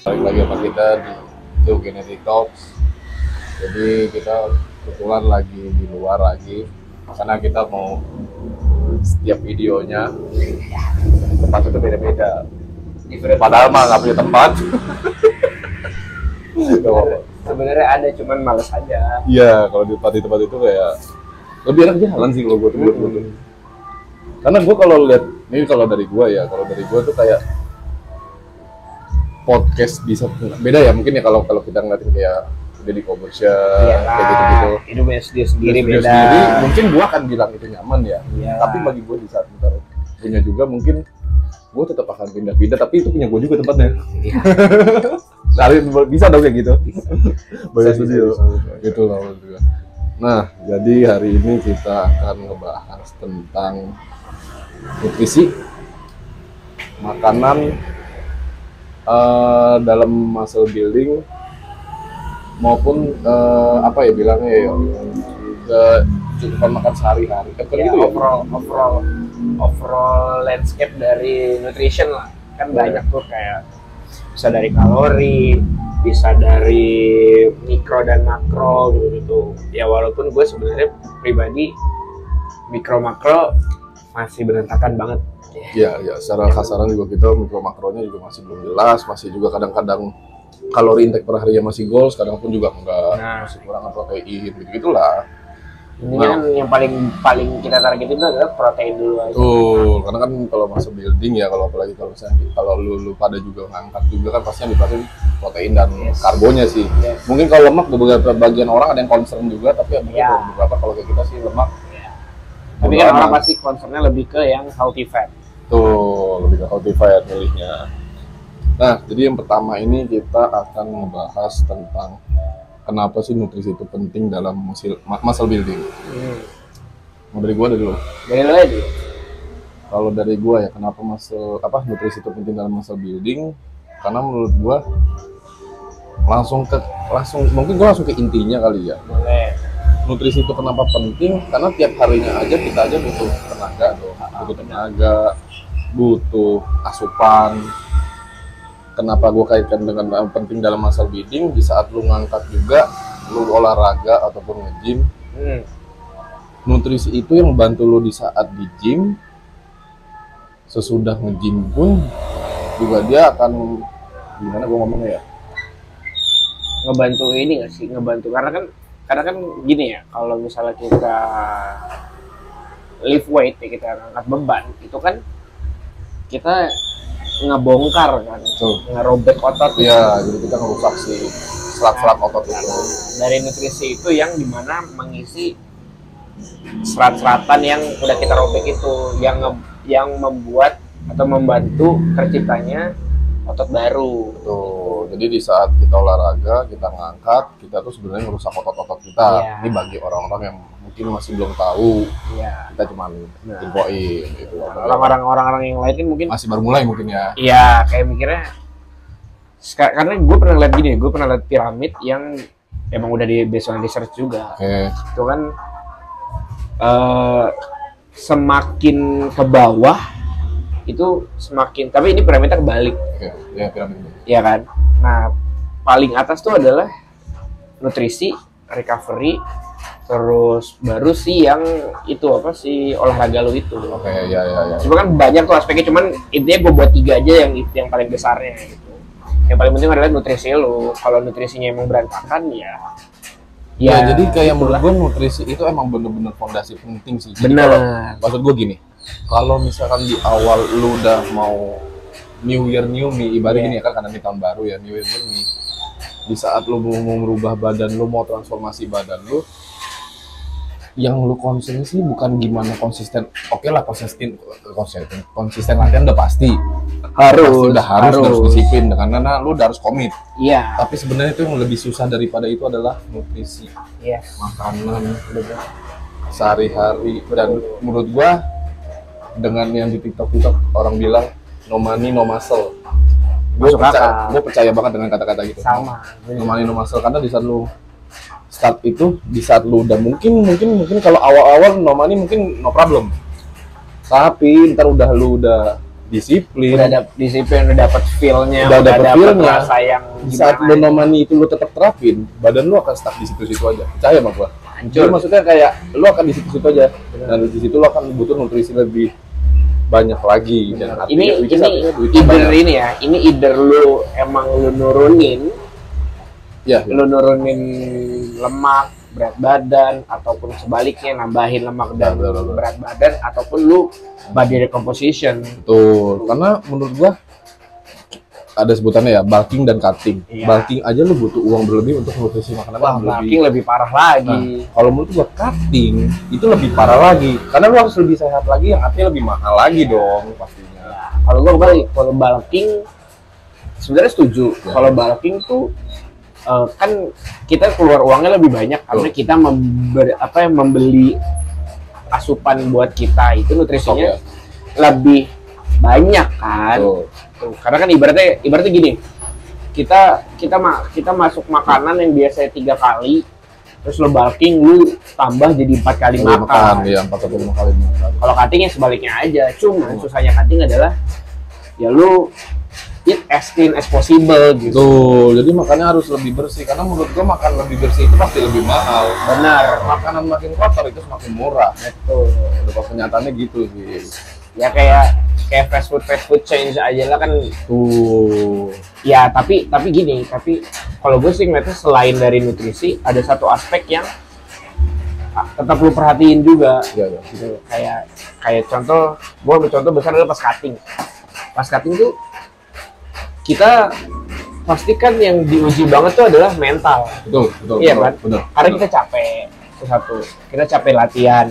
Balik lagi sama kita di Two Genetic Talks. Jadi kita kebetulan lagi di luar lagi karena kita mau setiap videonya tempat itu beda-beda. Padahal mah nggak punya tempat. Sebenarnya ada, cuman males aja. Iya, kalau di tempat itu kayak lebih enak jalan sih kalau gue tuh. Karena gue kalau lihat ini kalau dari gue tuh kayak podcast bisa beda ya mungkin ya kalau kita ngeliatin kayak Deddy Corbuzier kayak gitu-gitu. Hidupnya sendiri beda. Sendiri, mungkin gue akan bilang itu nyaman ya. Iya. Tapi bagi gue di saat ntar punya juga mungkin gue tetap akan pindah-pindah. Tapi itu punya gue juga tempatnya. Iya. Dari bisa dong kayak gitu. Banyak Bisa, studio. bisa. Gitu lah juga. Nah, jadi hari ini kita akan ngebahas tentang nutrisi, makanan dalam muscle building maupun apa ya bilangnya ya kecukupan makan sehari-hari. Kan Ya, gitu ya. overall landscape dari nutrition lah. Kan banyak tuh kayak bisa dari kalori, bisa dari mikro dan makro gitu. Ya walaupun gue sebenarnya pribadi mikro makro masih berantakan banget. Ya, secara kasaran juga kita mikro makronya juga masih belum jelas, masih juga kadang-kadang kalori intake per harinya masih goals, kadang pun juga enggak, masih kurang protein gitu-gitulah. Ini kan yang paling kita targetin itu adalah protein dulu aja. Tuh, karena kan kalau muscle building ya, kalau apalagi kalau misalnya kalau lu pada juga ngangkat juga kan pasti yang dipakai protein dan karbonya sih. Yes. Mungkin kalau lemak beberapa bagian orang ada yang concern juga, tapi mungkin Ya. beberapa kalau kayak kita sih lemak. Tapi kan orang pasti concernnya lebih ke yang healthy fat. Tuh, lebih ke healthy fat milihnya. Nah, jadi yang pertama ini kita akan membahas tentang kenapa sih nutrisi itu penting dalam muscle building. Mau dari gua dulu. Dari lo aja. Kalau dari gua ya, kenapa nutrisi itu penting dalam muscle building? Karena menurut gua mungkin gua langsung ke intinya kali ya. Boleh. Nutrisi itu kenapa penting? Karena tiap harinya aja kita aja butuh tenaga, butuh asupan. Kenapa gue kaitkan dengan penting dalam muscle building? Di saat lu ngangkat juga, lu olahraga ataupun nge-gym, nutrisi itu yang bantu lu di saat di gym, sesudah nge-gym pun juga dia akan gimana gue ngomongnya ya? Ngebantu ini nggak sih? Ngebantu karena kan gini ya, kalau misalnya kita lift weight ya, kita ngangkat beban, itu kan kita ngebongkar kan, ngerobek otot. Iya, jadi kita ngerusak si serat-serat otot itu. Dari nutrisi itu yang dimana mengisi serat-seratan yang udah kita robek itu, yang membuat atau membantu terciptanya otot baru. Tuh, jadi di saat kita olahraga, kita ngangkat, kita tuh sebenarnya ngerusak otot-otot kita. Iya. Ini bagi orang-orang yang mungkin masih belum tahu, Iya. kita cuma infoin gitu. Orang-orang yang lain kan mungkin Masih baru mulai mungkin ya. iya kayak mikirnya karena gue pernah lihat gini, gue pernah lihat piramid yang emang udah di based on research juga. Oke. Itu kan semakin ke bawah itu semakin, tapi ini piramidnya kebalik. Oke, ya piramid itu. Iya kan? Nah, paling atas tuh adalah nutrisi, recovery, terus baru sih yang itu apa sih olahraga lo itu. Oke, ya. Cuma kan banyak tuh aspeknya, cuman intinya gue buat 3 aja yang paling besarnya gitu. Yang paling penting adalah nutrisi lo. Kalau nutrisinya emang berantakan Ya, jadi kayak menurut gue nutrisi itu emang bener-bener fondasi penting sih. Jadi bener. maksud gue gini, kalau misalkan di awal lu udah mau New Year New Me, ibaratnya gini ya kan, karena ini tahun baru ya, New Year New Me. Di saat lu mau merubah badan lu, mau transformasi badan lu, yang lu concern sih bukan gimana konsisten. Oke lah, konsisten latihan udah pasti harus disiplin, karena lu udah harus komit. Iya. Tapi sebenarnya itu yang lebih susah daripada itu adalah nutrisi, Yes. makanan sehari-hari. Dan menurut gua dengan yang di TikTok orang bilang no money no muscle, gue percaya banget dengan kata-kata gitu. Sama. No money no muscle, karena di saat lu start itu, di saat lu udah mungkin kalau awal-awal no money mungkin no problem, tapi ntar lu udah disiplin, udah disiplin, udah dapet feel-nya, udah dapet feel-nya. rasa yang Di saat gimana. lo nomani itu lo tetap terapin, badan lo akan stuck di situ-situ aja. Percaya sama gua. Hancur. Jadi maksudnya kayak lo akan di situ-situ aja. Dan di situ lo akan butuh nutrisi lebih banyak lagi. Dan artinya, ini duitnya either banyak. ini ya, ini either lu emang lu nurunin Ya, lu nurunin lemak, berat badan, ataupun sebaliknya nambahin lemak dan Betul. berat badan, ataupun lu body recomposition. betul. Karena menurut gua ada sebutannya ya, bulking dan cutting. Iya. Bulking aja lo butuh uang berlebih untuk nutrisi makanan Wah, yang berlebih. bulking lebih parah lagi. Kalau menurut gua cutting itu lebih parah lagi. Karena lo harus lebih sehat lagi, yang artinya lebih mahal lagi dong pastinya. Ya, kalau gua balik, kalau bulking sebenarnya setuju. Ya. Kalau bulking tuh kan kita keluar uangnya lebih banyak karena kita membeli asupan buat kita itu nutrisinya lebih banyak kan. Betul. Tuh, karena kan ibaratnya gini, kita masuk makanan yang biasanya 3 kali, terus lo bulking lu tambah jadi 4 kali makan. Iya, 4 atau 5 kali makan. Kalau cutting ya sebaliknya aja. Cuman susahnya cutting adalah ya lu eat as clean as possible gitu. Betul, jadi makannya harus lebih bersih. Karena menurut gua makan lebih bersih itu pasti lebih mahal. Benar. Makanan makin kotor itu semakin murah. Betul. Udah kenyataannya gitu sih. Ya kayak fast food change aja lah kan. Tuh. Ya tapi kalau gue sih ngeliatnya selain dari nutrisi ada satu aspek yang tetap lu perhatiin juga. Iya, iya. Gitu. Kayak contoh, gue ambil contoh besar adalah pas cutting. Pas cutting tuh kita pastikan yang diuji banget tuh adalah mental. Betul. Iya kan? Benar. Karena kita capek, itu satu. Kita capek latihan,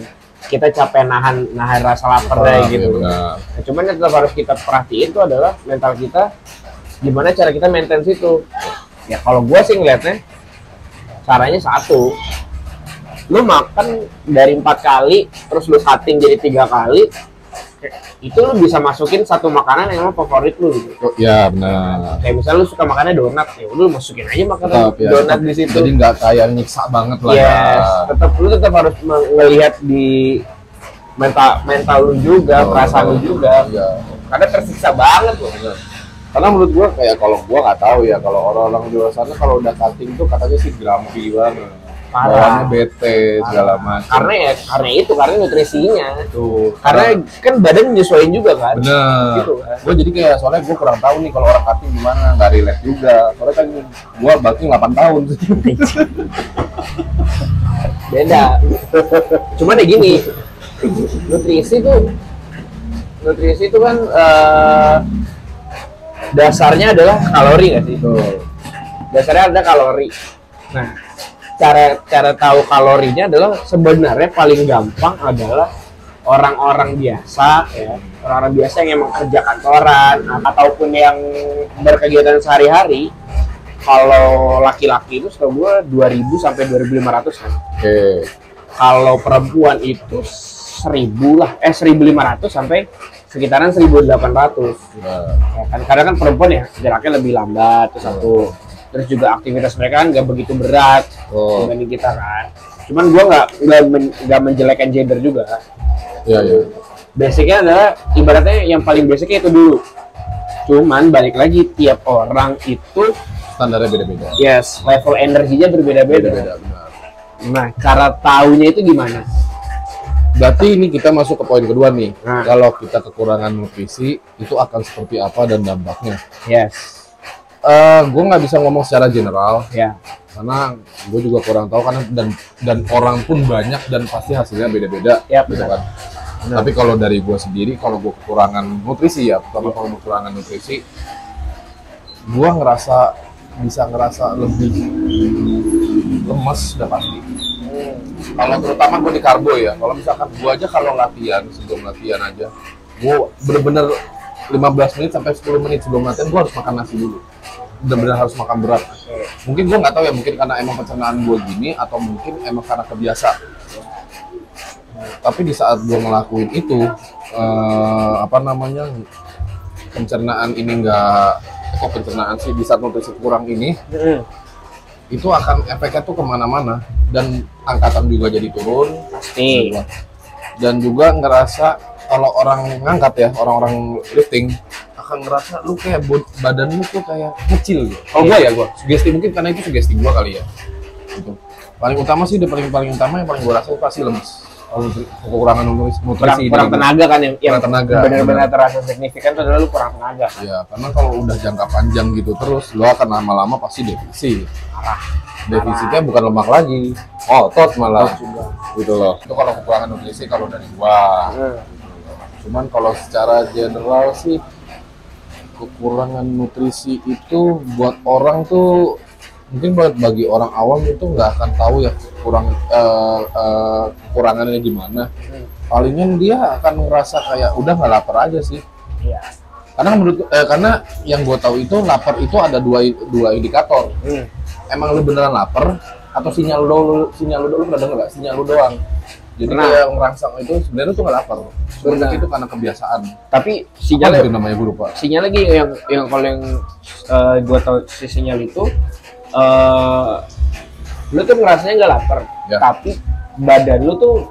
kita capek nahan rasa lapar deh gitu. Benar. Nah, cuman yang tetap harus kita perhatiin itu adalah mental kita, gimana cara kita maintain itu. Ya kalau gue sih ngeliatnya caranya satu, lu makan dari 4 kali, terus lu cutting jadi 3 kali, itu lu bisa masukin satu makanan yang emang favorit lu gitu. Ya benar. Kayak misalnya lu suka makannya donat, ya udah lu masukin aja makanan Tetap, ya, donat tetap. di situ. Jadi nggak kayak nyiksa banget lah ya. Yes, lu tetap harus melihat di mental lu juga, perasaan lu juga. Iya. Karena tersiksa banget loh. Benar. Karena menurut gua kayak kalau gua nggak tahu ya, kalau orang-orang di luar sana kalau udah cutting tuh katanya sih grumpy banget. Parah. Bawaannya bete segala macam. Karena nutrisinya. Tuh. Karena kan badan menyesuaikan juga kan. Bener. Gitu kan. Gue jadi kayak soalnya gue kurang tahu nih kalau orang cutting gimana, nggak relate juga. Soalnya kan gue bulking 8 tahun. Beda. Cuman ya gini, nutrisi itu kan dasarnya adalah kalori nggak sih? Tuh. Dasarnya ada kalori. Nah, cara tahu kalorinya adalah sebenarnya paling gampang adalah orang-orang biasa ya, orang-orang biasa yang emang kerja kantoran ataupun yang berkegiatan sehari-hari. Kalau laki-laki itu setahu gue 2000 sampai 2500 kan. Oke. Kalau perempuan itu 1500 sampai sekitaran 1800. Nah, Ya kan, karena kan perempuan ya geraknya lebih lambat itu satu. Terus juga aktivitas mereka kan nggak begitu berat dibanding kita kan. Cuman gua nggak menjelekkan gender juga. iya. Basicnya adalah ibaratnya yang paling basicnya itu dulu. Cuman balik lagi tiap orang itu Standarnya beda-beda. yes level energinya berbeda-beda. Beda-beda, benar. Nah cara taunya itu gimana? Berarti ini kita masuk ke poin kedua nih. Nah. Kalau kita kekurangan nutrisi, itu akan seperti apa dan dampaknya? Yes. Gue nggak bisa ngomong secara general, Ya. karena gue juga kurang tahu karena dan orang pun banyak dan pasti hasilnya beda-beda, Yap, gitu benar. kan. Tapi kalau dari gue sendiri, kalau gue kekurangan nutrisi ya, pertama kalau kekurangan nutrisi, gue bisa ngerasa lebih lemes udah pasti. Kalau terutama gue di karbo ya, kalau misalkan gue aja kalau latihan, sebelum latihan aja, gue bener-bener 15 menit sampai 10 menit sebelum latihan gue harus makan nasi dulu. Bener-bener harus makan berat. Mungkin gue nggak tahu ya, mungkin karena emang pencernaan gue gini atau mungkin emang karena kebiasa. Tapi di saat gue ngelakuin itu, pencernaan ini pencernaan sih di saat nutrisi kurang ini, itu akan efeknya tuh kemana-mana dan angkatan juga jadi turun. Pasti. Dan juga ngerasa kalau orang ngangkat ya, orang-orang lifting akan ngerasa lu kayak badan lu tuh kayak kecil gitu. Kalau gua sugesti, mungkin karena itu sugesti gua kali ya. Gitu. Paling utama sih, paling utama yang paling gua rasa pasti lemes. Kekurangan nutrisi, kurang tenaga kan yang tenaga. Benar-benar terasa signifikan itu adalah lu kurang tenaga. Iya, karena kalau udah jangka panjang gitu terus, lu akan lama-lama pasti defisit. Defisitnya bukan lemak lagi, otot malah. Gitu loh. Itu kalau kekurangan nutrisi kalau dari gua. Cuman kalau secara general sih kekurangan nutrisi itu buat orang tuh mungkin bagi orang awam itu nggak akan tahu ya kekurangannya gimana. Palingnya dia akan ngerasa kayak udah nggak lapar aja sih. Iya. Karena yang gue tahu itu lapar itu ada dua indikator. Emang lu beneran lapar atau sinyal lu pernah denger nggak? Sinyal lu doang. Jadi kayak ngerangsang itu sebenarnya tuh nggak lapar. Sebenarnya itu karena kebiasaan. Tapi sinyal itu namanya gue lupa. Sinyal lagi yang kalau yang gue tahu si sinyal itu lu tuh ngerasanya nggak lapar, tapi badan lu tuh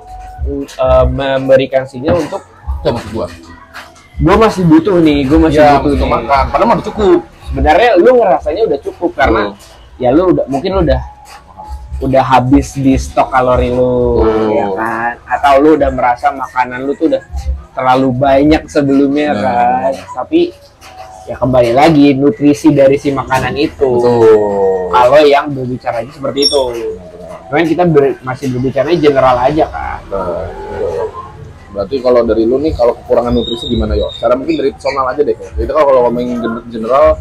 memberikan sinyal untuk maksud gua masih butuh nih, butuh makan. Padahal udah cukup. Sebenarnya lu ngerasanya udah cukup karena ya lu udah habis di stok kalori lu, ya kan? Atau lu udah merasa makanan lu tuh udah terlalu banyak sebelumnya kan? Tapi ya kembali lagi nutrisi dari si makanan itu. Kalau yang berbicaranya seperti itu, cuman kita masih berbicara general aja kan. Berarti kalau dari lu nih, kalau kekurangan nutrisi gimana yo? Cara mungkin dari personal aja deh. Itu kalau ngomongin general,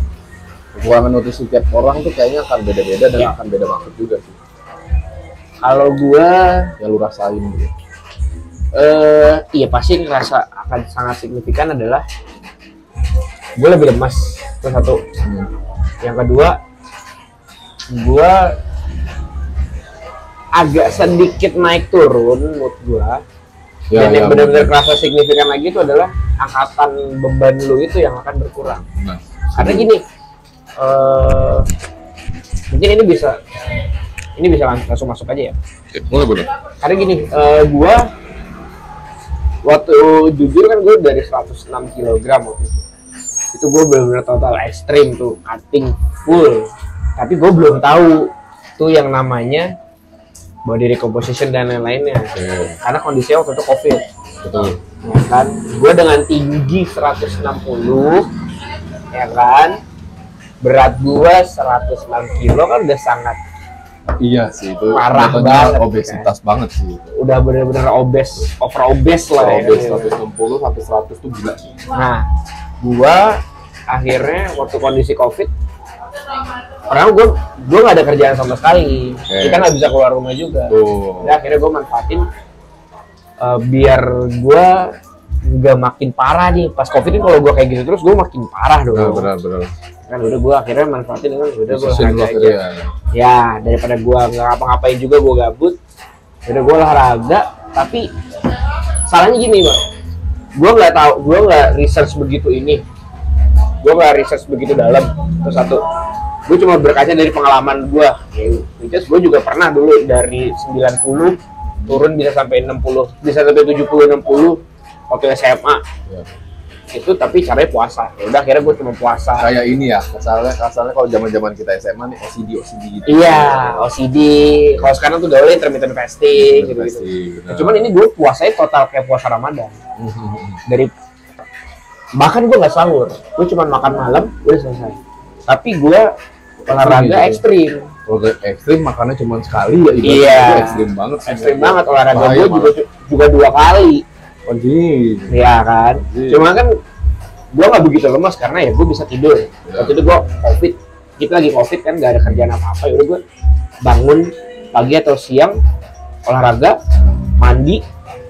kekurangan nutrisi tiap orang tuh kayaknya akan beda-beda dan akan beda maksud juga sih. Kalau gua yang lu rasain gitu. Iya pasti ngerasa akan sangat signifikan adalah gue lebih lemas, itu satu. Yang kedua, gue agak sedikit naik turun mood gue. Dan yang benar-benar kerasa signifikan lagi itu adalah angkatan beban lu itu yang akan berkurang. Karena gini, mungkin ini bisa langsung masuk aja ya. Boleh. Karena gini, gue waktu jujur kan gue dari 106 kg waktu itu gue benar-benar total ekstrim tuh, cutting full. Tapi gue belum tahu tuh yang namanya body recomposition dan lain-lainnya. Karena kondisinya waktu itu COVID. Betul. Ya kan, gue dengan tinggi 160, ya kan, berat gue 106 kilo kan udah sangat. Iya sih, itu parah banget, obesitas kan? Banget sih itu. Udah bener-bener over obes lah ya. 160 sampai 100 tuh gila sih. Nah, gua akhirnya waktu kondisi COVID, orang gua nggak ada kerjaan sama sekali. Kita nggak bisa keluar rumah juga. Jadi akhirnya gua manfaatin biar gua nggak makin parah nih. Pas COVID ini kalau gua kayak gitu terus gua makin parah dong. Benar. Kan udah gue akhirnya manfaatin dengan udah gue olahraga aja. Ya daripada gue nggak ngapa-ngapain juga gue gabut, udah gue olahraga. Tapi salahnya gini bang, gue nggak research begitu dalam. Terus satu, gue cuma berkaca dari pengalaman gue. Which gue juga pernah dulu dari 90 turun bisa sampai 60, bisa sampai 70-60 waktu SMA. Itu tapi caranya puasa. Ya udah akhirnya gue cuma puasa. Kayak ini ya, kasarnya kalau zaman kita SMA nih OCD gitu. Iya, OCD. Kalau sekarang tuh gaulnya intermittent fasting gitu. Cuman ini gue puasanya total kayak puasa Ramadan. Bahkan gue nggak sahur, gue cuma makan malam udah selesai. Tapi gue olahraga ekstrim. Kalau ekstrim makannya cuma sekali ya. Iya. Ekstrim banget. Ekstrim banget olahraga gue juga 2 kali. Iya kan, cuma kan gue nggak begitu lemas karena ya gue bisa tidur. Waktu itu gue COVID, kita lagi COVID kan nggak ada kerjaan apa-apa. Yaudah gue bangun pagi atau siang, olahraga, mandi,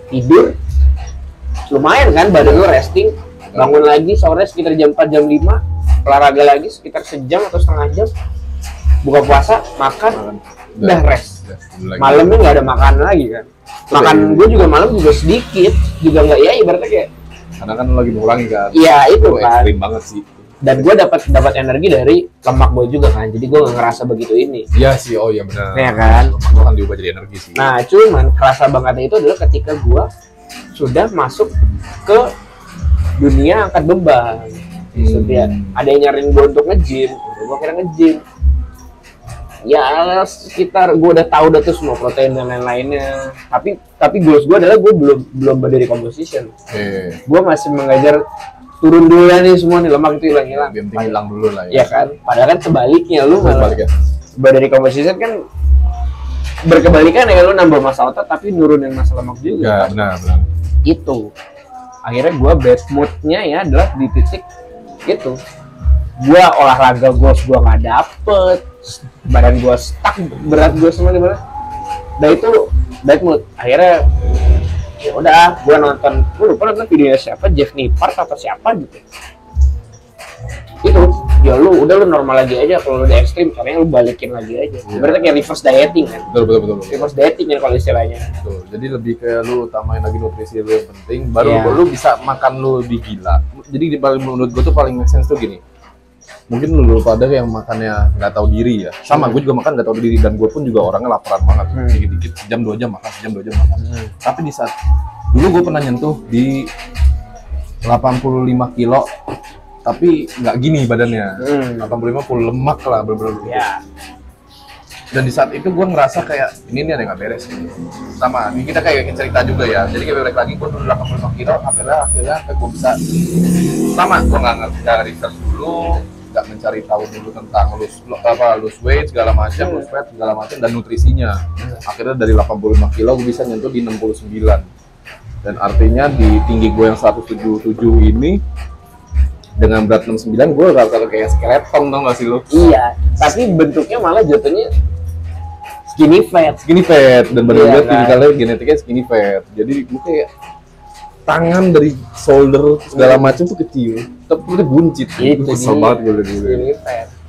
tidur, lumayan kan badan lu resting. Bangun lagi sore sekitar jam 4 jam 5, olahraga lagi sekitar sejam atau setengah jam, buka puasa, makan, udah rest. Malamnya nggak ada makanan lagi kan. Makan gue juga malam juga sedikit, juga nggak ya ibaratnya kayak. Karena kan lagi mengurangi kan. Iya itu kan. Ekstrim banget sih. Dan gue dapat energi dari lemak gue juga kan, jadi gue nggak ngerasa begitu ini. Iya sih, oh iya benar. Ya kan. Lemak kan diubah jadi energi sih. Nah cuman kerasa bangetnya itu adalah ketika gue sudah masuk ke dunia angkat beban. Setiap ada yang nyariin gue untuk nge-gym, gue kira nge-gym. Ya sekitar gue udah tahu tuh semua protein dan lain-lainnya. Tapi goals gue adalah gue belum body composition. Gue masih mengajar turun dulu ya nih semua nih, lemak itu hilang-hilang. Hilang dulu lah ya. Ya kan, padahal kan sebaliknya lu malah body composition kan berkebalikan ya, lu nambah massa otot tapi nurunin massa lemak juga. Ya, benar. Itu akhirnya gue bad moodnya ya adalah di titik itu. Gue olahraga goals gue nggak dapet, badan gue stuck, berat gue semua gimana. Dan itu bad mood. Akhirnya ya udah, gue lupa nonton videonya siapa, Jeff Nippard atau siapa gitu. Itu ya lu normal lagi aja. Kalau lu udah ekstrim caranya lu balikin lagi aja. Berarti kayak reverse dieting kan. Betul. Reverse dieting kan kalau istilahnya. Betul. Jadi lebih kayak lu utamain lagi nutrisi lu yang penting, baru lu bisa makan lu lebih gila. Jadi menurut gue tuh paling make sense tuh gini. Mungkin lu pada yang makannya nggak tahu diri ya. Sama gue juga makan nggak tahu diri, dan gue pun juga orangnya laparan banget. Dikit-dikit sejam 2 jam makan, sejam 2 jam makan. Tapi di saat dulu gue pernah nyentuh di 85 kilo, tapi nggak gini badannya. 85 full lemak lah bener-bener. Ya. Dan di saat itu gue ngerasa kayak ini ada yang nggak beres. Sama, ini kita kayak cerita juga ya. Jadi kayak balik lagi gue tuh 85 kilo, akhirnya gue bisa sama. Gue nggak research dulu, nggak mencari tahu dulu tentang lose weight segala macam, lose fat segala macam, dan nutrisinya. Akhirnya dari 85 kilo gue bisa nyentuh di 69. Dan artinya di tinggi gue yang 177 ini dengan berat 69 gue rata-rata kayak skeleton, tau gak sih lo? Iya, tapi bentuknya malah jatuhnya skinny fat dan badan gue tipikalnya genetiknya skinny fat. Jadi gue kayak tangan dari shoulder segala macam tuh kecil, tapi itu buncit. Itu kesel banget gue dulu.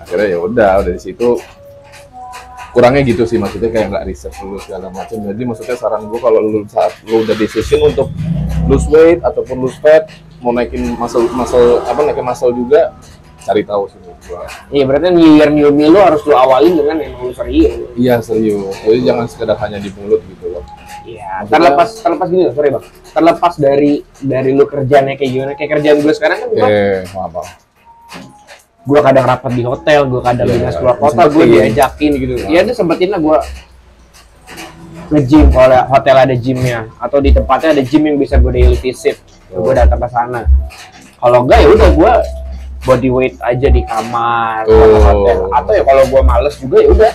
Akhirnya ya udah dari situ kurangnya gitu sih, maksudnya kayak nggak riset dulu segala macam. Jadi maksudnya saran gue kalau lu saat lu udah decision untuk lose weight ataupun lose fat, mau naikin naikin muscle juga, cari tahu sih gua. Iya, berarti new meal lu harus lu awalin dengan yang lu serius. Iya, serius. Jadi jangan sekedar hanya di mulut gitu loh. Iya, terlepas gini, sorry Bang. Terlepas dari lu kerjanya kayak gimana, kayak kerjaan gue sekarang kan maaf. Gue kadang rapat di hotel, gue kadang dinas keluar kota, gue diajakin gitu. Iya, udah sempetin lah gue nge-gym kalau hotel ada gymnya, atau di tempatnya ada gym yang bisa gue daily visit, gue datang ke sana. Kalau enggak ya udah gue body weight aja di kamar hotel. Atau ya kalau gue males juga ya udah,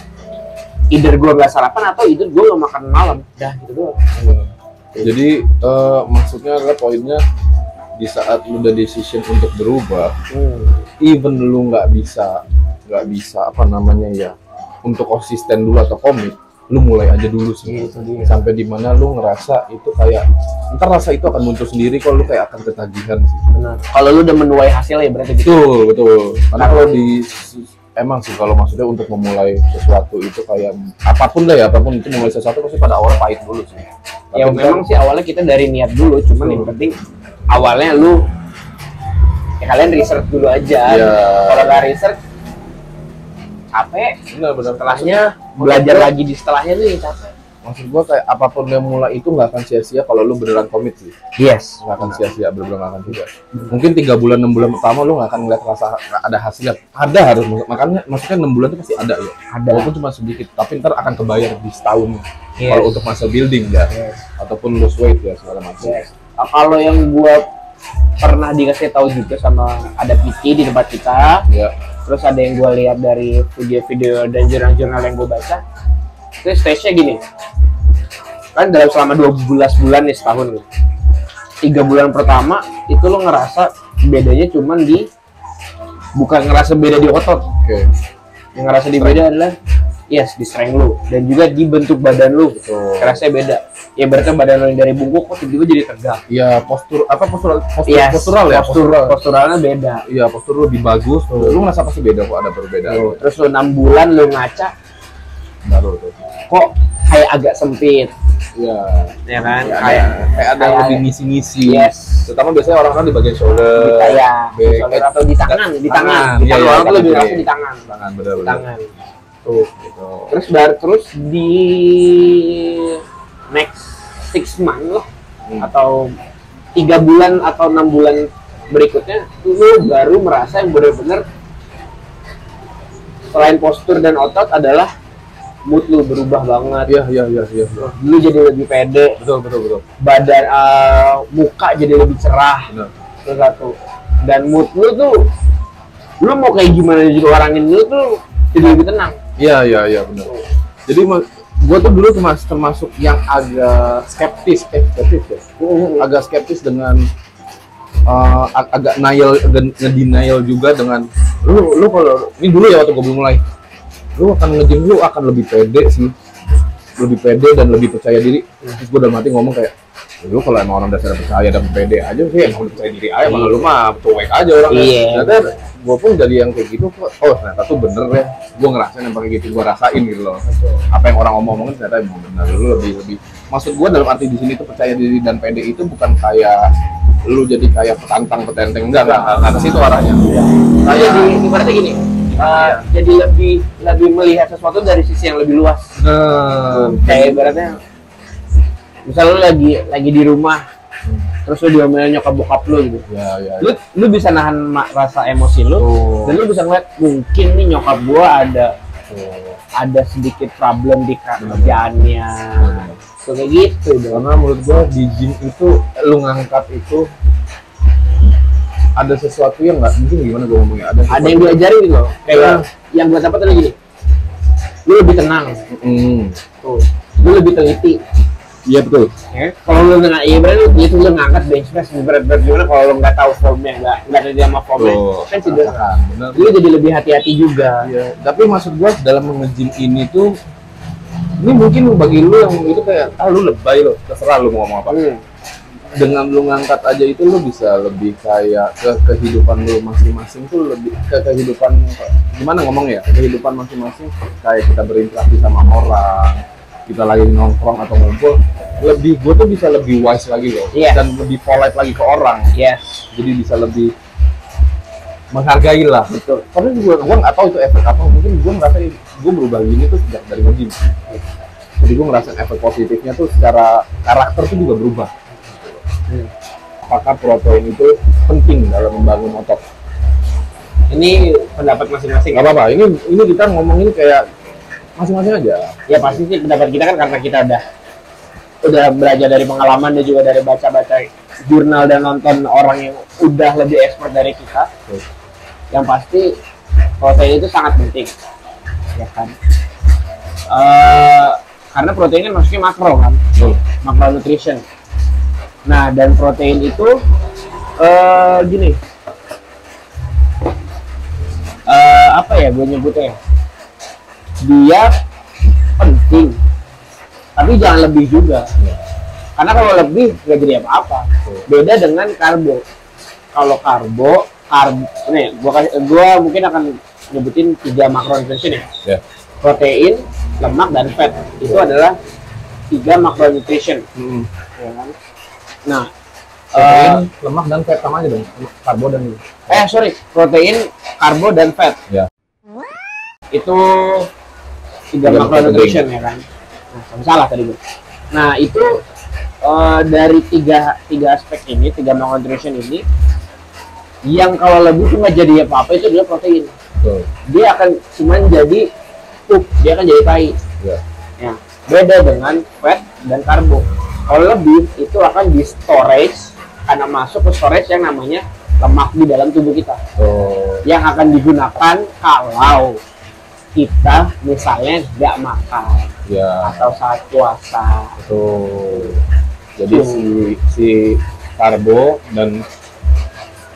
either gue nggak sarapan atau either gue nggak makan malam, dah gitu doang. Jadi maksudnya adalah poinnya di saat lu udah decision untuk berubah, even lu nggak bisa untuk konsisten dulu atau komit, lu mulai aja dulu sih. Sampai dimana lu ngerasa itu kayak ntar rasa itu akan muncul sendiri kalau lu kayak akan ketagihan sih. Benar. Kalau lu udah menuai hasilnya berarti gitu. Betul. Karena kalau emang sih kalau maksudnya untuk memulai sesuatu itu kayak apapun itu mulai sesuatu pasti pada awalnya pahit dulu sih. Ya memang sih awalnya kita dari niat dulu, cuman yang penting awalnya lu kalian research dulu aja. Kalau nggak research capek. Benar. Setelahnya belajar lagi di setelahnya nih capek. Maksud gua kayak apapun yang mulai itu nggak akan sia-sia kalau lu beneran komit sih. Yes. Nggak akan sia-sia, bener-bener nggak akan juga. Mungkin 3 bulan 6 bulan pertama lu nggak akan ngeliat rasa ada hasilnya. Ada harus, makanya maksudnya 6 bulan itu pasti ada ya. Ada. Walaupun cuma sedikit, tapi ntar akan kebayar di setahun. Kalau untuk muscle building ya, ataupun lose weight ya segala macam. Kalau yang gua pernah dikasih tahu juga sama ada PT di tempat kita, terus ada yang gua lihat dari video-video dan jurnal-jurnal yang gua baca, itu stage-nya gini, kan dalam selama 12 bulan nih setahun, 3 bulan pertama itu lo ngerasa bedanya cuman bukan ngerasa beda di otot, yang ngerasa di beda adalah di strength lu dan juga di bentuk badan lu. Kerasanya beda. Ya berarti badan lu yang dari bungkuk kok tiba-tiba jadi tegak. Iya, posturalnya beda. Iya, postur lu lebih bagus. Lu ngerasa pasti beda kok, ada perbedaan. Terus lu 6 bulan lu ngaca baru kok kayak agak sempit. Iya. Ya kan? Kayak ada yang lebih ngisi-ngisi. Yes. Terutama biasanya orang-orang di bagian shoulder. Shoulder atau di tangan. Iya, orang tuh lebih ngerasa di tangan. Benar-benar. Tangan. Tuh, gitu. Terus di next 6 month loh, atau 3 bulan atau 6 bulan berikutnya, lu baru merasa yang benar-benar selain postur dan otot adalah mood lu berubah banget. Iya. Lu jadi lebih pede. Betul. Badan, muka jadi lebih cerah. Benar. Itu satu. Dan mood lu tuh, lu mau kayak gimana juga orangin lu tuh jadi lebih tenang. Iya benar. Jadi gue tuh dulu termasuk yang agak skeptis ya. Agak skeptis dengan agak denial juga dengan lu kalau ini dulu ya waktu gue belum mulai, lu akan nge-gym, lu akan lebih pede sih, lebih pede dan lebih percaya diri. Terus gue udah mati ngomong kayak, lu kalau emang orang dasar percaya dan pede aja sih, emang percaya diri aja, malah lu mah cuek aja orangnya. Ternyata gue pun jadi yang kayak gitu, oh ternyata tuh bener ya, gue ngerasain yang kayak gitu, gue rasain gitu loh. Apa yang orang ngomongin ternyata emang bener. Lu lebih maksud gue dalam arti di sini tuh percaya diri dan pede itu bukan kayak lu jadi kayak petantang enggak ke situ arahnya. Kayak ibaratnya gini, jadi lebih melihat sesuatu dari sisi yang lebih luas. Kayak ibaratnya misalnya lu lagi di rumah, terus lu diomelin nyokap bokap lu gitu. Ya. Lu bisa nahan rasa emosi lu, dan lu bisa ngeliat mungkin nih nyokap gua ada sedikit problem di kerjaannya. So, kayak gitu dong. Karena menurut gua di gym itu lu ngangkat itu ada sesuatu yang nggak mungkin, gimana gua ngomongnya, ada yang diajarin gitu loh. Kayak yang gua dapat tadi gini, lu lebih tenang, tuh, lu lebih teliti. Iya betul. Kalau lu nggak, iya berarti itu lu ngangkat bench press berat-berat gimana kalau lu nggak tahu formnya, nggak ada sama formnya, kan cedera. Lu jadi lebih hati-hati juga. Iya. Tapi maksud gua dalam nge-gym ini tuh, ini mungkin bagi lu yang itu kayak, lu lebay lo, terserah lu mau ngomong apa. Dengan lu ngangkat aja itu lu bisa lebih kayak ke kehidupan lu masing-masing tuh, lebih ke kehidupan, gimana ngomongnya, kehidupan masing-masing, kayak kita berinteraksi sama orang, kita lagi nongkrong atau ngumpul, lebih gue tuh bisa lebih wise lagi loh, dan lebih polite lagi ke orang. Jadi bisa lebih menghargai lah. Betul. Tapi gue nggak tahu itu efek apa, mungkin gue ngerasa gue berubah gini tuh sejak dari nge-gym. Jadi gue ngerasain efek positifnya tuh secara karakter tuh juga berubah. Apakah protein itu penting dalam membangun otot? Ini pendapat masing-masing. Gak apa-apa, ini kita ngomongin kayak masing-masing aja. Ya pasti sih pendapat kita kan karena kita udah belajar dari pengalaman dan juga dari baca-baca jurnal dan nonton orang yang udah lebih expert dari kita. Yang pasti protein itu sangat penting, ya kan? Karena protein kan maksudnya makro kan, makronutrition. Nah, dan protein itu gini, apa ya gue nyebutnya, dia penting tapi jangan lebih juga, karena kalau lebih nggak jadi apa-apa. Beda dengan karbo. Kalau karbo nih gua mungkin akan nyebutin 3 makronutrien ya. Protein, lemak, dan fat itu adalah 3 makronutrien. Ya kan? Nah, protein, lemak, dan fat sama aja dong. Karbo dan protein, karbo, dan fat. Ya. Itu 3 makronutrien ya kan. Nah, salah tadi gue. Nah, itu dari tiga aspek ini, 3 makronutrien ini, yang kalau lebih tuh nggak jadi apa-apa itu adalah protein. Dia akan cuma jadi dia akan jadi tai. Ya. Beda dengan fat dan karbo. Kalau lebih itu akan di storage, karena masuk ke storage yang namanya lemak di dalam tubuh kita, yang akan digunakan kalau kita misalnya nggak makan atau saat puasa. Jadi si karbo dan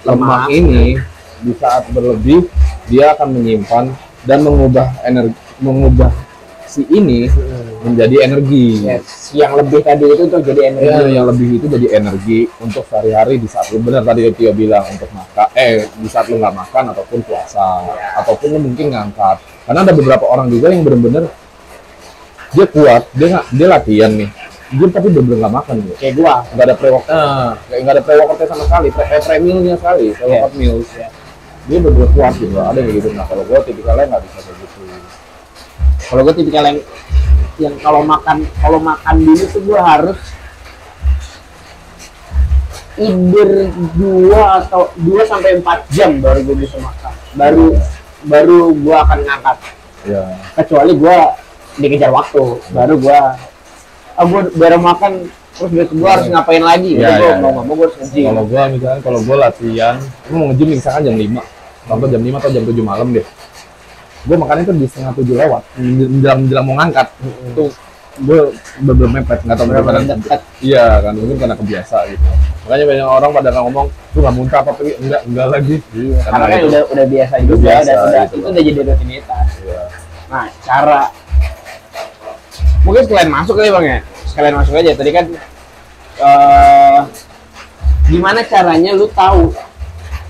lemak ini di saat berlebih dia akan menyimpan dan mengubah si ini menjadi energi. Yang lebih tadi itu tuh jadi energi. Yang lebih itu jadi energi untuk sehari-hari di saat lu, benar tadi Tio bilang, untuk makan, di saat lu nggak makan ataupun puasa, ataupun lu mungkin ngangkat. Karena ada beberapa orang juga yang benar-benar dia kuat, dia latihan nih, dia tapi benar-benar nggak makan gitu. Kayak gua, nggak ada pre-workout sama sekali, pre-mealnya sekali, pre-workout meals. Dia benar-benar kuat gitu, ada yang gitu. Nah kalau gua tipikalnya nggak bisa kayak gitu. Kalau gue tipikal yang kalau makan dulu tuh gue harus either 2 sampai 4 jam baru gue bisa makan. Baru gue akan ngangkat. Ya. Kecuali gue dikejar waktu, baru gue baru makan terus besok gue harus ngapain lagi. Ya, Gue ya, mau gue harus nge-gym. Kalau gue misalkan kalau gue latihan, gue mau nge-gym misalkan jam 5. Contoh jam 5 atau jam 7 malam deh. Gue makannya tuh di setengah 7 lewat, menjelang mau ngangkat. Itu gue bener mepet, nggak tahu Bener-bener kenapa. dekat. Iya kan, mungkin karena kebiasa gitu. Makanya banyak orang pada ngomong, tuh nggak muntah apa tapi enggak lagi. Iya, karena kan itu. udah biasa juga, biasa, itu gitu. udah jadi rutinitas. Iya. Nah, cara mungkin sekalian masuk kali Bang ya. Sekalian masuk aja. Tadi kan gimana caranya lu tahu?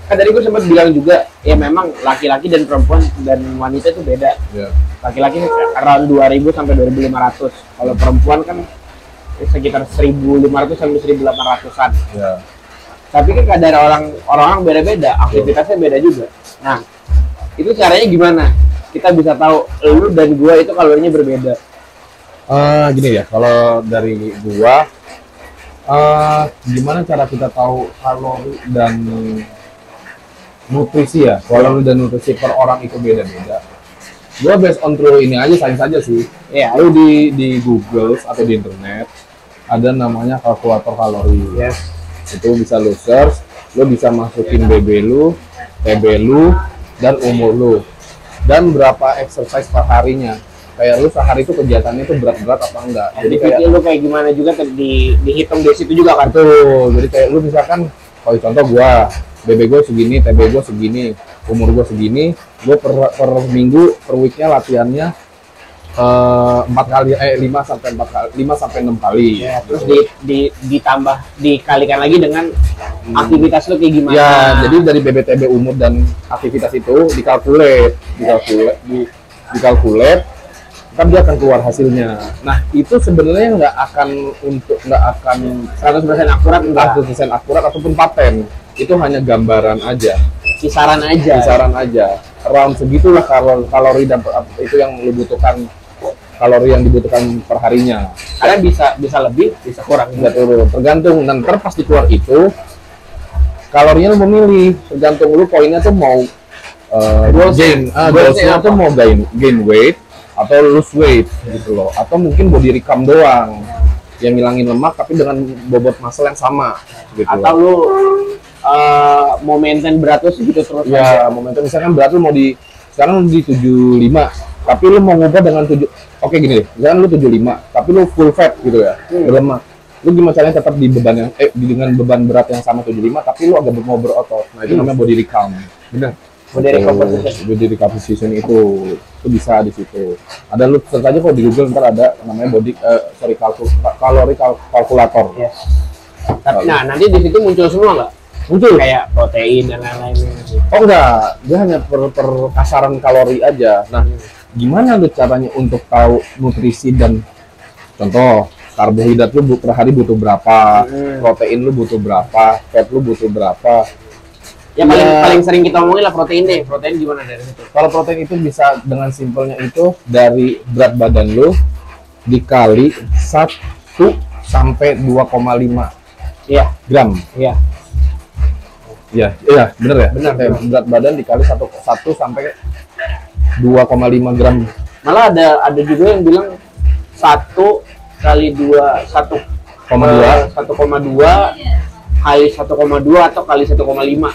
Kan tadi gue sempat bilang juga, ya memang laki-laki dan perempuan dan wanita itu beda. Iya. Laki-laki around 2000 sampai 2500. Kalau perempuan kan sekitar 1500 sampai 1800-an. Iya. Tapi kan kadar orang beda-beda, aktivitasnya beda juga. Nah, itu caranya gimana? Kita bisa tahu lu dan gua itu kalorinya berbeda. Gini ya, kalau dari gua, gimana cara kita tahu kalori dan nutrisi ya? Kalori dan nutrisi per orang itu beda-beda. Gua based on true ini aja, sains aja sih. Iya. Lu di Google atau di internet ada namanya kalkulator kalori. Yes. Itu bisa lu search, lu bisa masukin BB lu, TB lu, dan umur lu, dan berapa exercise per harinya. Kayak lu sehari itu kegiatannya itu berat-berat apa enggak. Jadi kayak lu kayak gimana juga dihitung di situ juga kan. Tuh, jadi kayak lu misalkan, kalau contoh gua, BB gua segini, TB gua segini, umur gua segini, gua per minggu, per weeknya latihannya 5 sampai 6 kali. Ya, terus ditambah dikalikan lagi dengan aktivitas lu kayak gimana. Ya, jadi dari BBTB umur dan aktivitas itu dikalkulat, kan dia akan keluar hasilnya. Nah, itu sebenarnya nggak akan 100% akurat enggak. 100% akurat ataupun paten. Itu hanya gambaran aja, Kisaran aja. Around segitulah kalori dan itu yang lu butuhkan, kalori yang dibutuhkan per harinya. Karena bisa lebih, bisa kurang. Nggak turun, tergantung. Dan pas keluar itu kalorinya lu memilih, tergantung lu poinnya tuh mau goalsnya tuh mau gain weight atau lose weight gitu loh, atau mungkin body recomp doang yang ngilangin lemak tapi dengan bobot muscle yang sama gitu. Atau lu mau maintain berat lu segitu terus ya, momentum misalkan berat lu sekarang di 75 tapi lu mau ngubah dengan oke gini deh, misalkan lu 75 tapi lu full fat gitu ya, berlemak. Lu gimana caranya tetap di beban yang dengan beban berat yang sama 75 tapi lu agak mau berotot. Nah, itu namanya body recomp. Benar. Body recomposition itu bisa di situ. Ada, lu search aja kok di Google, ntar ada namanya kalori kalkulator. Yes. Nah, nanti di situ muncul semua nggak? Muncul Kayak protein dan lain-lain. Oh enggak, dia hanya per kasaran kalori aja. Nah, gimana lu caranya untuk tahu nutrisi dan contoh karbohidrat lu per hari butuh berapa, protein lu butuh berapa, fat lu butuh berapa. Yang paling sering kita omongin lah protein deh. Protein gimana dari situ? Kalau protein itu bisa dengan simpelnya itu dari berat badan lu dikali 1 sampai 2,5 gram. Iya. Iya, bener ya? Bener. Berat badan dikali 1 sampai 2,5 gram. Malah ada juga yang bilang 1 kali 2 1,2 kali 1,2 atau kali 1,5.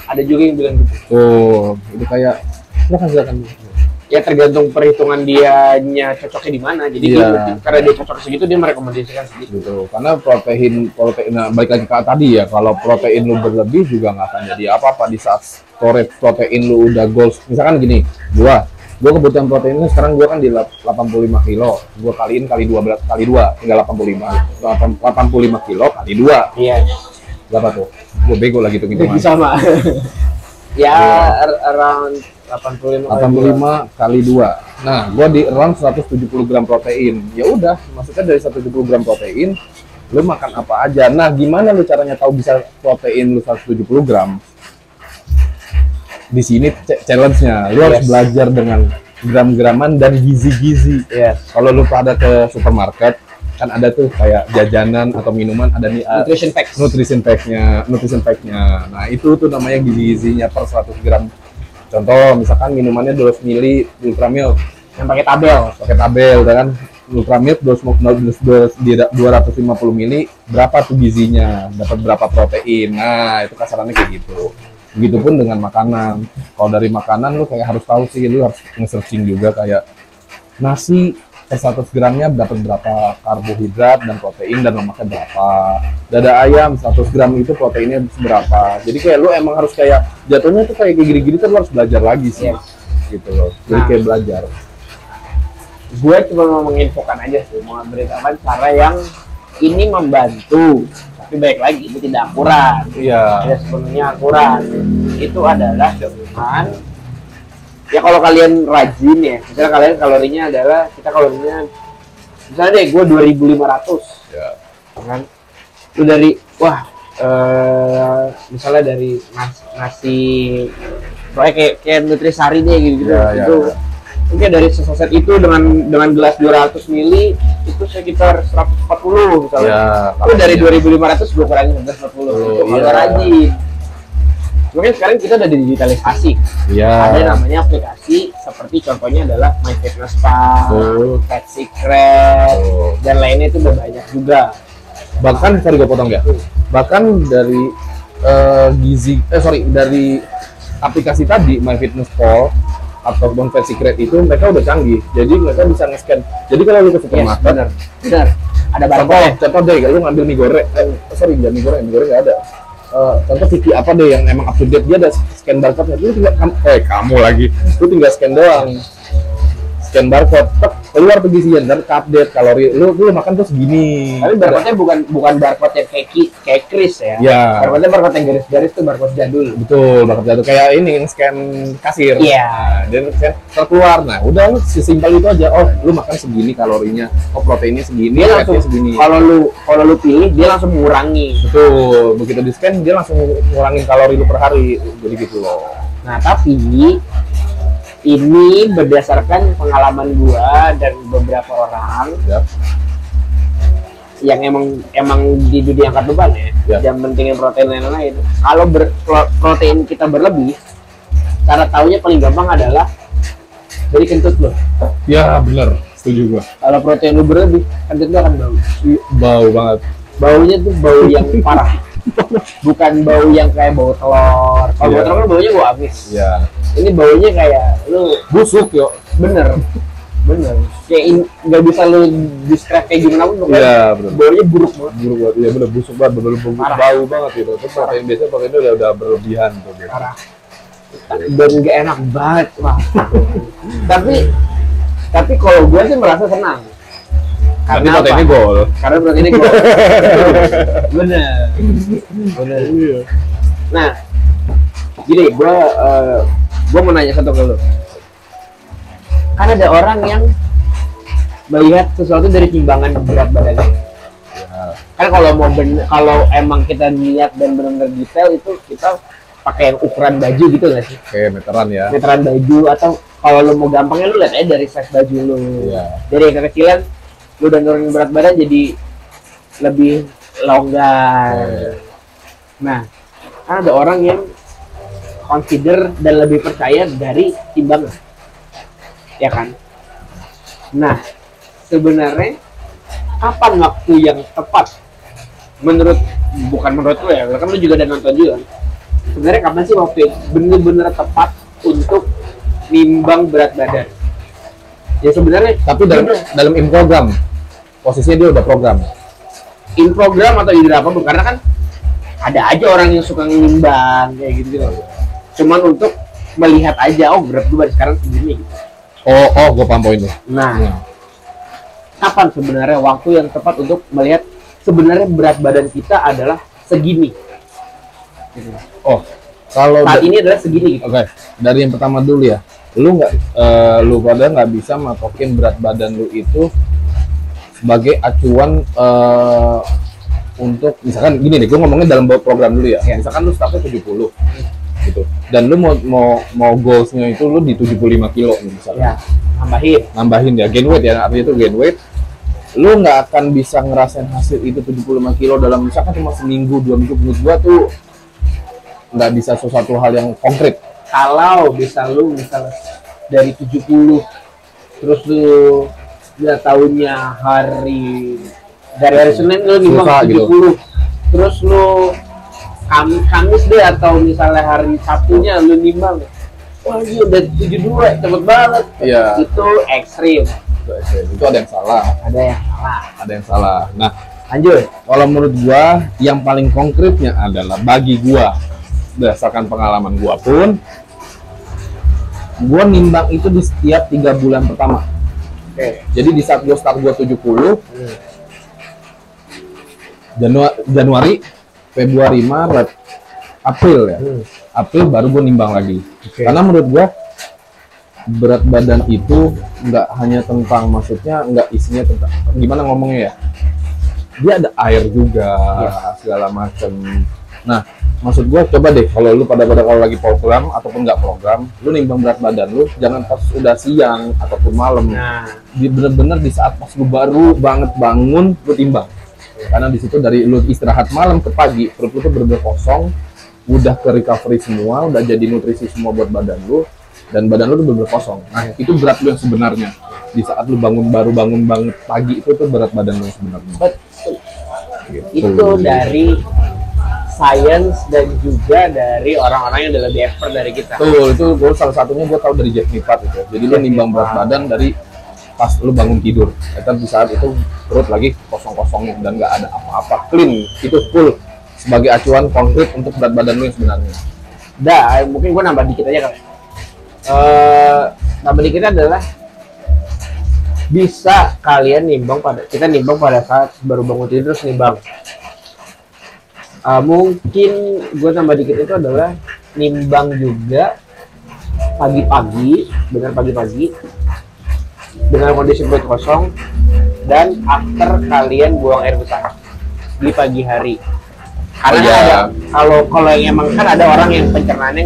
Ada juga yang bilang gitu. Oh, itu kayak silakan. Ya tergantung perhitungan dianya cocoknya di mana. Jadi karena dia cocok segitu dia merekomendasikan segitu. Gitu. Karena protein nah, balik lagi ke tadi ya, kalau protein lu berlebih juga nggak akan jadi apa-apa di saat storage protein lu udah goals. Misalkan gini, gua kebutuhan proteinnya sekarang gua kan di 85 kilo, gua kaliin kali 2 tinggal 85 kilo kali 2. Iya. Berapa tuh? Gue bego lagi gitu sama. Ya around 85 kali 2. Nah, gue di around 170 gram protein. Ya udah, maksudnya dari 170 gram protein, lu makan apa aja. Nah, gimana lu caranya tahu bisa protein lu 170 gram? Di sini challenge-nya, lu harus belajar dengan gram-graman dan gizi-gizi. Yes. Kalau lu pada ke supermarket, kan ada tuh kayak jajanan atau minuman ada nih nutrition fact-nya. Nah, itu tuh namanya gizinya per 100 gram. Contoh misalkan minumannya 12 ml Ultramilk yang pakai tabel kan. Ultramilk 250 ml berapa tuh gizinya, dapat berapa protein. Nah, itu kasarannya kayak gitu. Begitupun dengan makanan. Kalau dari makanan lu kayak harus tahu sih, lu harus nge-searching juga kayak nasi per 100 gramnya dapat berapa karbohidrat dan protein dan lemaknya berapa. Dada ayam 100 gram itu proteinnya berapa. Jadi kayak lu emang harus kayak jatuhnya tuh kayak gini-gini kan lu harus belajar lagi sih. Gitu loh. Jadi kayak belajar. Gue cuma mau menginfokan aja sih, mau memberitakan cara yang ini membantu, tapi baik lagi itu tidak akurat. Tidak sepenuhnya akurat. Itu adalah dengan ya kalau kalian rajin ya, misalnya kalian kalorinya adalah, kita kalorinya misalnya deh gue 2.500 kan, itu dari misalnya dari nasi kayak Nutrisari deh gitu itu mungkin dari seset itu dengan gelas 200 ml itu sekitar 140 misalnya. Itu dari 2.500 gue kurangin 140 itu kalau rajin. Mungkin sekarang kita udah digitalisasi. Ada namanya aplikasi seperti contohnya adalah MyFitnessPal, Fat Secret, dan lainnya itu udah banyak juga. Bahkan sorry gue potong ya. Bahkan dari dari aplikasi tadi MyFitnessPal ataupun Fat Secret itu mereka udah canggih. Jadi mereka bisa nge-scan. Jadi kalau lu ke supermarket, benar. Ada barcode. Contoh deh, lu ngambil mie goreng. Jangan mie goreng nggak ada. Contoh Vicky apa deh yang emang up to date, dia ada scan barcode-nya. Lu tinggal kamu lagi. Lu tinggal scan doang. Scan barcode, keluar tuh gizinya dan update kalori. Lu makan tuh segini. Tapi barcode-nya bukan barcode yang kayak Kris ya. Barcode yang garis-garis tuh barcode jadul. Betul, barcode jadul kayak ini yang scan kasir. Dan scan terkeluar. Nah, udah sesimpel itu aja. Oh, lu makan segini kalorinya. Oh, proteinnya segini, fatnya segini. Kalau lu pilih dia langsung mengurangi. Betul, begitu di scan dia langsung ngurangin kalori lu per hari. Jadi gitu loh. Nah, tapi ini berdasarkan pengalaman gua dan beberapa orang yang emang di dunia angkat beban yang pentingin protein lain-lain. Kalau protein kita berlebih, cara taunya paling gampang adalah dari kentut lo. Ya benar, setuju gua. Kalau protein lu berlebih, kentut lu akan bau. Bau banget. Baunya tuh bau yang parah. Bukan bau yang kayak bau telur. Kalau bau telur kan baunya bau amis. Ini baunya kayak lu busuk yo. Bener. Kayak nggak bisa lu describe kayak gimana pun. Baunya buruk banget. Iya bener, busuk banget, bau banget gitu. Terus protein biasa proteinnya udah berlebihan tuh. Parah. Dan nggak enak banget mah. tapi kalau gue sih merasa senang. Karena proteinnya gol. Bener. Nah, gini, gue mau nanya satu ke lu. Kan ada orang yang melihat sesuatu dari timbangan berat badannya. Kan kalau emang kita lihat dan benar-benar detail itu kita pakai yang ukuran baju gitu nggak sih? Kayak meteran ya. Meteran baju, atau kalau lu mau gampangnya lu lihat aja dari size baju lu. Dari yang kekecilan lu udah nurunin berat badan jadi lebih longgar. Nah, kan ada orang yang consider dan lebih percaya dari timbangan, ya kan? Nah, sebenarnya kapan waktu yang tepat bukan menurut lu ya, kan lu juga udah nonton juga. Sebenarnya kapan sih waktu yang bener-bener tepat untuk nimbang berat badan? Ya sebenarnya tapi dalam infogram posisinya dia udah program. Infogram atau ide apa? Karena kan ada aja orang yang suka nimbang kayak gitu. Cuman untuk melihat aja, oh berat gue sekarang segini gitu. Oh, gue paham poinnya. Nah, kapan sebenarnya waktu yang tepat untuk melihat sebenarnya berat badan kita adalah segini? Gitu. Oh, kalau saat ini adalah segini gitu. Oke. Dari yang pertama dulu ya. Lu pada nggak bisa matokin berat badan lu itu sebagai acuan untuk misalkan gini nih, gue ngomongin dalam program dulu ya. Misalkan lu startnya 70 gitu. Dan lu mau goalsnya itu lu di 75 kilo nih misalnya. Nambahin ya, gain weight ya, artinya itu gain weight. lu nggak akan bisa ngerasain hasil itu 75 kilo dalam misalkan cuma seminggu 2 minggu. Menurut gua tuh nggak bisa sesuatu hal yang konkret. Kalau bisa lu misalnya dari 70 terus lu nggak tahunya dari hari Senin lu nimbang Susah 70 gitu. terus lu Kamis deh atau misalnya hari Sabtunya lu nimbang, wah iya udah 72 cepet banget. Iya. Itu ekstrim, Itu ada yang salah. ada yang salah. Ada yang salah. Nah, Lanjut. kalau menurut gua yang paling konkretnya adalah bagi gua berdasarkan pengalaman gua pun, gua nimbang itu di setiap 3 bulan pertama. Oke. Jadi di saat gua start gua 70, Januari, Februari, Maret, April ya. April baru gue nimbang lagi. Oke. Karena menurut gue berat badan itu nggak hanya tentang, maksudnya nggak isinya tentang gimana ngomongnya ya. Dia ada air juga, segala macam. Nah, maksud gue coba deh kalau lu pada kalau lagi program ataupun nggak program, lu nimbang berat badan lu jangan pas udah siang ataupun malam. Nah, Bener-bener di saat pas lu baru banget bangun lu timbang. Karena di situ dari lu istirahat malam ke pagi, perut lu tuh bener-bener kosong, udah ke recovery semua, udah jadi nutrisi semua buat badan lu, dan badan lu tuh bener-bener kosong. Nah, itu berat lu yang sebenarnya. Di saat lu baru bangun banget pagi, itu tuh berat badan lu yang sebenarnya. betul. Gitu. Itu dari science dan juga dari orang-orang yang udah lebih expert dari kita. Tuh, itu gue salah satunya gue tahu dari Jeff Nippard itu. Jadi lu nimbang berat badan dari pas lu bangun tidur. Kan di saat itu perut lagi kosong-kosongnya dan nggak ada apa-apa, clean. Itu full sebagai acuan konkret untuk berat badan lu yang sebenarnya. Mungkin gue nambah dikit aja kali. Nambah dikit adalah bisa kalian kita nimbang pada saat baru bangun tidur terus nimbang. Mungkin gue tambah dikit itu adalah nimbang juga pagi-pagi, benar pagi-pagi dengan kondisi perut kosong dan after kalian buang air besar di pagi hari. Karena ada kalau yang emang kan ada orang yang pencernaannya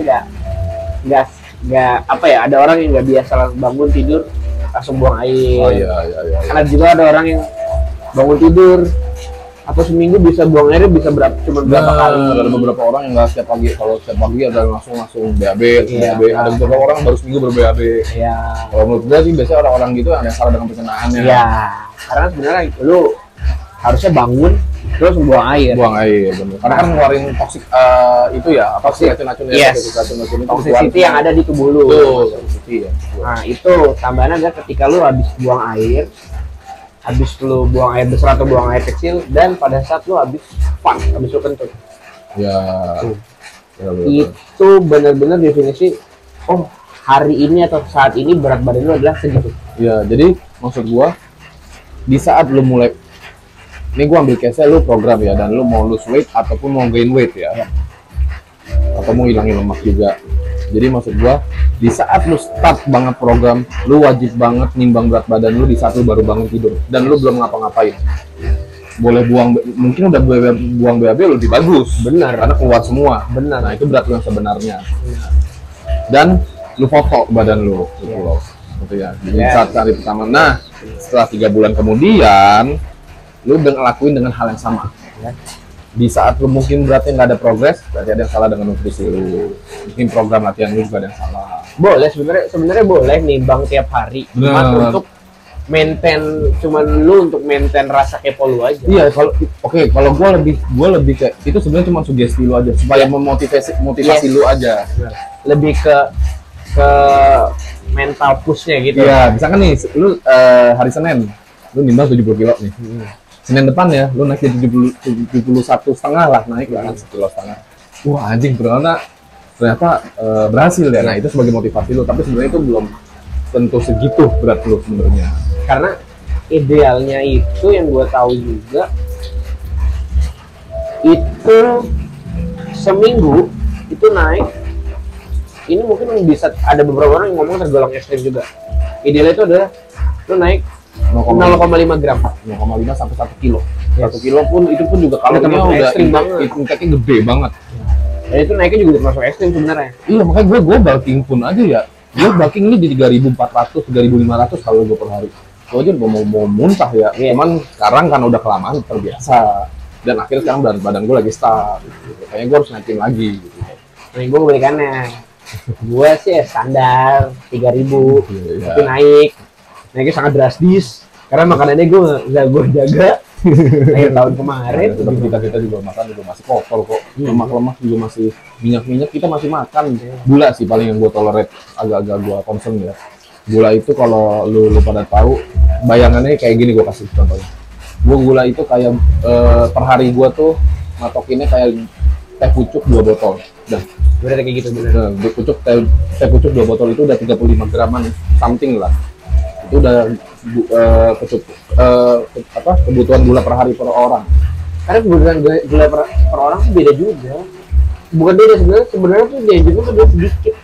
nggak apa ya, ada orang yang nggak biasa bangun tidur langsung buang air. Oh iya. Karena juga ada orang yang bangun tidur atau seminggu bisa buang airnya bisa cuma berapa kali. Ada beberapa orang yang nggak setiap pagi. Kalau setiap pagi ada langsung BAB, Iya. BAB. Ada beberapa orang baru seminggu ber-BAB. Iya. Kalau menurut gue sih biasanya orang-orang gitu ada yang salah dengan pencernaannya. Iya. Karena sebenarnya lu harusnya bangun terus buang air. Buang air, bener. Karena kan ngeluarin toksik itu ya, apa sih racun-racun ya? Yes. Racun-racun itu Toxicity yang ada di tubuh lu. Tuh, toxicity ya. Nah, itu tambahan adalah ketika lu habis buang air, habis lu buang air besar atau buang air kecil, dan pada saat lu habis lu kentut. Ya. Tuh. Ya, bener. Itu benar-benar definisi, oh hari ini atau saat ini berat badan lu adalah segitu. Ya, jadi maksud gua di saat lu mulai, ini gua ambil case-nya lu program ya, dan lu mau lose weight ataupun mau gain weight ya. Atau mau hilangin lemak juga. Jadi maksud gua di saat lu start banget program, lu wajib banget nimbang berat badan lu di saat lu baru bangun tidur dan lu belum ngapa-ngapain. Boleh mungkin udah buang BAB lebih bagus. Benar. Karena keluar semua. Benar. Nah, itu berat lu yang sebenarnya. Dan lu foto badan lu gitu loh. Gitu ya. Jadi saat hari pertama. Nah, setelah 3 bulan kemudian lu ngelakuin dengan hal yang sama. Di saat lu mungkin beratnya nggak ada progres, berarti ada yang salah dengan nutrisi lu. Mungkin program latihan lu juga ada yang salah. Boleh, sebenarnya boleh nimbang tiap hari. Cuma Benar. untuk maintain rasa kepo lu aja. Iya, kalau gua lebih ke itu sebenarnya cuma sugesti lu aja supaya motivasi lu aja. Lebih ke mental pushnya gitu. Iya, misalkan nih lu hari Senin lu nimbang 70 kilo nih. Senin depan ya, lu naik jadi 71,5 lah, naik lah 1,5 kilo. Wah anjing, ternyata berhasil ya. Nah itu sebagai motivasi lu, tapi sebenarnya itu belum tentu segitu berat lu sebenarnya. Karena idealnya itu yang gue tahu juga itu seminggu itu naik. Ini mungkin bisa ada beberapa orang yang ngomong tergolong ekstrim juga. Idealnya itu adalah lu naik 0,5 gram, 0,5 sampai 1 kilo. Yes. 1 kilo pun itu pun juga kalau termasuk udah ekstrim banget. intake-nya gede banget. Dan itu naiknya juga termasuk ekstrim sebenarnya. Iya, makanya gue bulking pun aja ya. Gue bulking ini di 3.400, 3.500 kalau gue per hari. gue aja mau muntah ya. Iya. Cuman sekarang kan udah kelamaan terbiasa. Dan akhirnya sekarang badan gue lagi stuck. Gitu. Kayaknya gue harus naikin lagi. Gitu. Nah, gue kebalikannya. Gue sih ya standar 3.000, Iya. tapi naiknya sangat drastis. Karena makanannya gue jaga akhir tahun kemarin. Tapi kita juga makan juga masih kotor kok. Lemak-lemak juga masih minyak kita masih makan. Gula sih paling yang gue tolerate, agak-agak gue concern ya. Gula itu kalau lu pada tahu, bayangannya kayak gini, gue kasih contohnya. Gula itu kayak per hari gue tuh matokinnya kayak teh pucuk 2 botol. Dah. Udah kayak gitu bener. Nah, teh pucuk 2 botol itu udah 35 graman something lah. Itu udah kebutuhan gula per hari per orang. Karena kebutuhan gula per orang tuh beda juga. Bukan beda sebenarnya tuh dia juga tuh sedikit.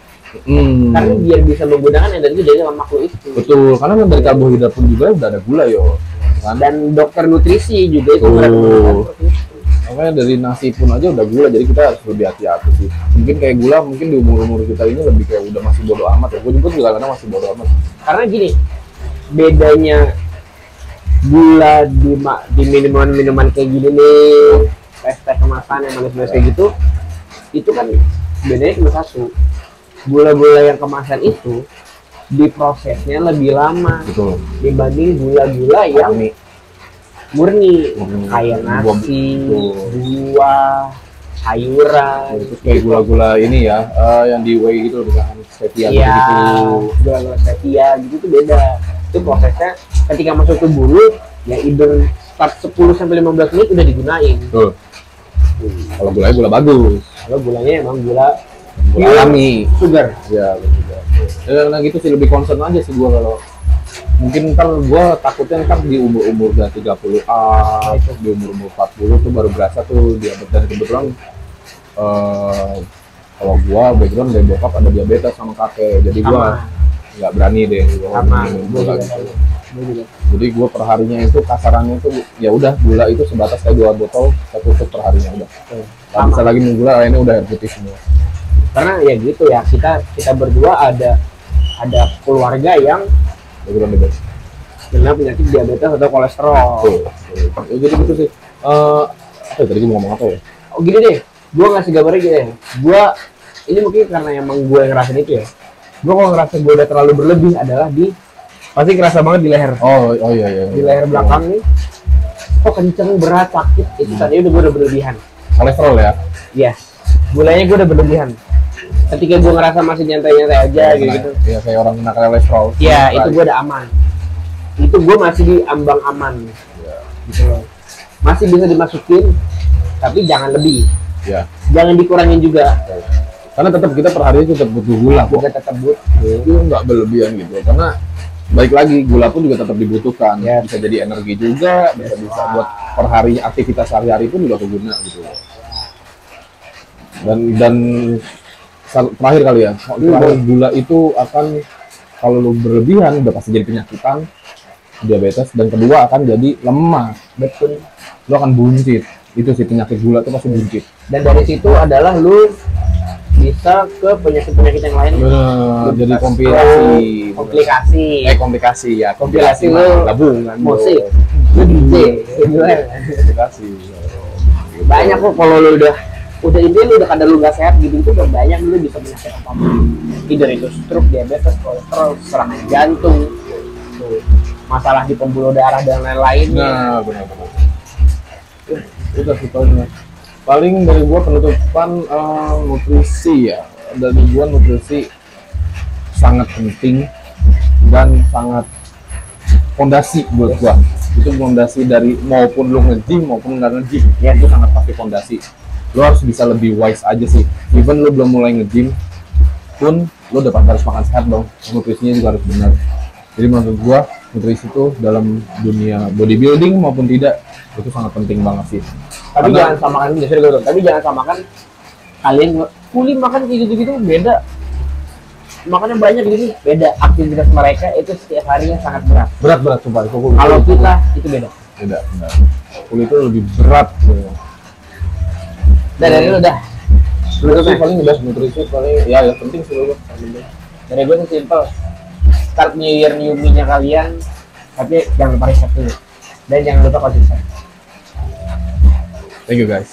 Karena biar bisa menggunakan energi dari lemak lo itu. Betul, karena dari karbohidrat pun juga udah ada gula yo. Kan? Dan dokter nutrisi juga itu merekomendasikan seperti itu. Makanya dari nasi pun aja udah gula, jadi kita harus lebih hati-hati sih. Mungkin kayak gula, mungkin di umur kita ini lebih kayak udah masih bodo amat ya. Gue juga kadang masih bodo amat. Karena gini, bedanya gula di minuman kayak gini nih, teh kemasan yang manis-manis kayak gitu, itu kan bedanya cuma satu. Gula-gula yang kemasan itu diprosesnya lebih lama. Betul. Dibanding gula-gula yang murni kayak nasi, buah, sayuran. Terus kayak gula-gula ini ya, yang di whey gitu misalkan stevia gitu. Gula-gula stevia gitu tuh beda. Itu prosesnya ketika masuk ke tubuh ya either start 10 sampai 15 menit udah digunain. Tuh. Kalau gulanya gula bagus. Kalau gulanya emang gula alami, sugar. Ya, betul. Nah gitu sih, lebih concern aja sih gua kalau mungkin ntar gua takutnya ntar di umur udah 30A, di umur 40 tuh baru berasa tuh diabetes. Dan kebetulan kalau gua background dari bokap ada diabetes sama kakek, jadi gua nggak berani deh gula gitu. Jadi gua perharinya itu kasarannya itu ya udah gula itu sebatas kayak 2 botol satu cup perharinya udah. Nggak bisa lagi minum gula, lainnya udah air putih semua. Karena ya gitu ya, kita berdua ada keluarga yang kena penyakit diabetes atau kolesterol. Ya, jadi gitu sih. Tadi gue mau ngomong apa ya? Oh gini deh, gue ngasih gambarnya gini. Ini mungkin karena emang gue ngerasain itu ya. Gue kalau ngerasa gue udah terlalu berlebih adalah pasti kerasa banget di leher. Oh iya. Di leher belakang nih. Kok kenceng, berat, sakit. Itu tadi gue udah berlebihan. Kolesterol ya? Iya. Gulanya gue udah berlebihan. Ketika gue ngerasa masih nyantai-nyantai aja gitu. Iya, kayak orang kena kolesterol. Iya, itu gue udah aman. Itu gue masih di ambang aman. Ya. Gitu loh. Masih bisa dimasukin, tapi jangan lebih. Ya. Jangan dikurangin juga. Karena tetap kita per hari tetap butuh gula. Juga tetap butuh. Itu nggak berlebihan gitu. Karena baik lagi gula pun juga tetap dibutuhkan. Ya. Bisa jadi energi juga, bisa buat per hari aktivitas sehari-hari pun juga keguna gitu. Dan terakhir kali ya, gula itu akan kalau lu berlebihan udah pasti jadi penyakitan, diabetes, dan kedua akan jadi lemah. Betul. Lu akan buncit. Itu sih penyakit gula itu pasti buncit. Dan dari situ adalah lu bisa ke penyakit-penyakit yang lain. Benar, jadi komplikasi ya. Kompilasi lu gabungan musik. Lu DJ. Komplikasi. Banyak kok kalau lu udah ini lu udah kadang lu gak sehat gitu itu udah banyak lu bisa penyakit apapun. Either itu stroke, diabetes, kolesterol, serangan jantung, masalah di pembuluh darah dan lain-lainnya. Nah, benar. Udah sih paling dari gua penutupan nutrisi ya. Dari gua nutrisi sangat penting dan sangat fondasi buat gua. Itu fondasi dari maupun lu nge-gym maupun nggak nge-gym, ya itu sangat pasti fondasi. Lo harus bisa lebih wise aja sih. Even lo belum mulai nge-gym pun lo udah harus makan sehat dong. Nutrisinya juga harus benar. Jadi menurut gua nutrisi itu dalam dunia bodybuilding maupun tidak itu sangat penting banget sih. Tapi jangan samakan tapi jangan samakan kalian kuli makan kayak gitu-gitu beda. Makannya banyak gitu beda. Aktivitas mereka itu setiap harinya sangat berat. Berat sumpah. Kalau kita itu beda. Beda. Kulit itu lebih berat. Dan dari lu dah. Nutrisi paling udah nutrisi paling ya penting sih lo. Dari gue sih simple. Start New Year New Me-nya kalian Tapi jangan lupa riset dulu dan jangan lupa konsisten. Thank you guys.